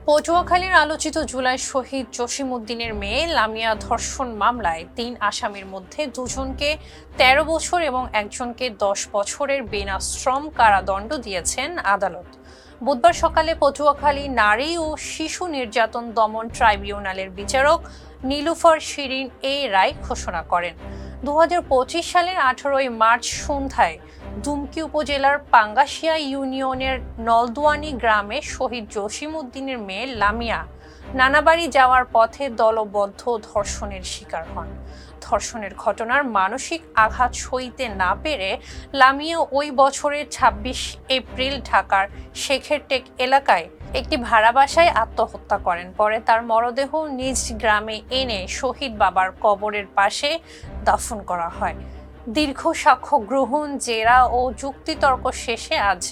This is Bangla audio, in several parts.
পটুয়াখালীর আলোচিত জুলাই শহীদ জসিমউদ্দিনের মেয়ে লামিয়া ধর্ষণ মামলায় ৩ আসামির মধ্যে দুজনকে ১৩ বছর এবং একজনকে ১০ বছরের বিনাশ্রম কারাদণ্ড দিয়েছেন আদালত। বুধবার সকালে পটুয়াখালী নারী ও শিশু নির্যাতন দমন ট্রাইব্যুনালের বিচারক নীলুফার শিরিন এই রায় ঘোষণা করেন। ২০২৫ সালের ১৮ মার্চ সন্ধ্যায় দুমকি উপজেলার পাঙ্গাশিয়া ইউনিয়নের নলদুয়ানি গ্রামে শহীদ জসিমউদ্দিনের মেয়ে লামিয়া নানাবাড়ি যাওয়ার পথে দলবদ্ধ ধর্ষণের শিকার হন। ধর্ষণের ঘটনার মানসিক আঘাত সইতে না পেরে লামিয়া ওই বছরের ২৬ এপ্রিল ঢাকার শেখেরটেক এলাকায় একটি ভাড়া বাসায় আত্মহত্যা করেন। পরে তার মরদেহ নিজ গ্রামে এনে শহীদ বাবার কবরের পাশে দাফন করা হয়। দীর্ঘ সাক্ষ্য গ্রহণ, জেরা ও যুক্তিতর্ক শেষে আজ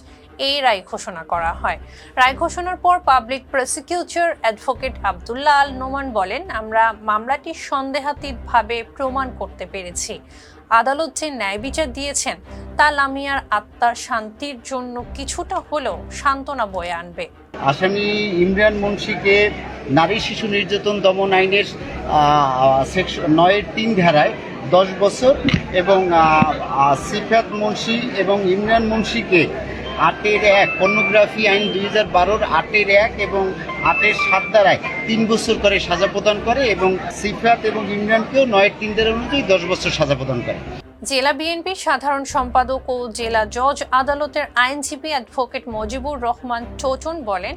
এই রায় ঘোষণা করা হয়। রায় ঘোষণার পর public prosecutor advocate Abdullah Al Noman বলেন, আমরা মামলাটি সন্দেহাতীতভাবে প্রমাণ করতে পেরেছি। আদালত যে ন্যায় বিচার দিয়েছেন তা লামিয়ার আত্মার শান্তির জন্য কিছুটা হলেও সান্ত্বনা বয়ে আনবে। আসামি ইমরান মুন্সিকে নারী শিশু নির্যাতন দমন আইনের সেকশন ৯-৩ ধারায় ১০ বছর এবং সিফাত মুন্সি এবং ইমরান মুন্সিকে ৮-১ পর্নোগ্রাফি আইন ২০১২-র ৮-১ এবং ৮-৭ ধারায় ৩ বছর করে সাজা প্রদান করে এবং সিফাত এবং ইমরানকেও ৯-৩ ধারা অনুযায়ী ১০ বছর সাজা প্রদান করে। জেলা বিএনপির সাধারণ সম্পাদক ও জেলা জজ আদালতের আইনজীবী অ্যাডভোকেট মজিবুর রহমান টোটন বলেন,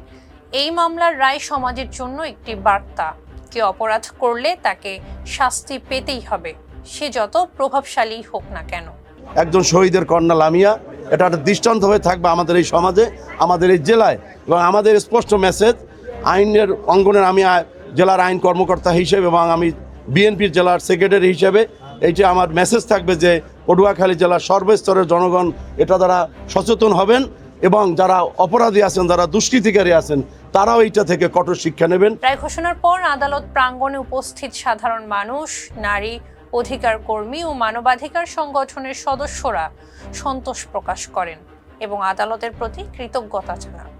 এই মামলার রায় সমাজের জন্য একটি বার্তা। কেউ অপরাধ করলে তাকে শাস্তি পেতেই হবে, সে যত প্রভাবশালী হোক না কেন। একজন শহীদের কন্যা লামিয়া এটা একটা দৃষ্টান্ত হয়ে থাকবে আমাদের এই সমাজে, আমাদের এই জেলায়, এবং আমাদের স্পষ্ট মেসেজ আইনের অঙ্গনের আমি জেলার আইন কর্মকর্তা হিসেবে এবং আমি বিএনপির জেলার সেক্রেটারি হিসেবে এইটা আমার মেসেজ থাকবে যে পটুয়াখালী জেলার সর্বস্তরের জনগণ এটা দ্বারা সচেতন হবেন এবং যারা অপরাধী আছেন, যারা দুষ্কৃতিকারী আছেন, তারাও এইটা থেকে কঠোর শিক্ষা নেবেন। রায় ঘোষণার পর আদালত প্রাঙ্গণে উপস্থিত সাধারণ মানুষ, নারী অধিকার কর্মী ও মানবাধিকার সংগঠনের সদস্যরা সন্তোষ প্রকাশ করেন এবং আদালতের প্রতি কৃতজ্ঞতা জানান।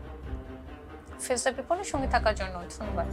ফেস দ্য পিপলের সঙ্গে থাকার জন্য ধন্যবাদ।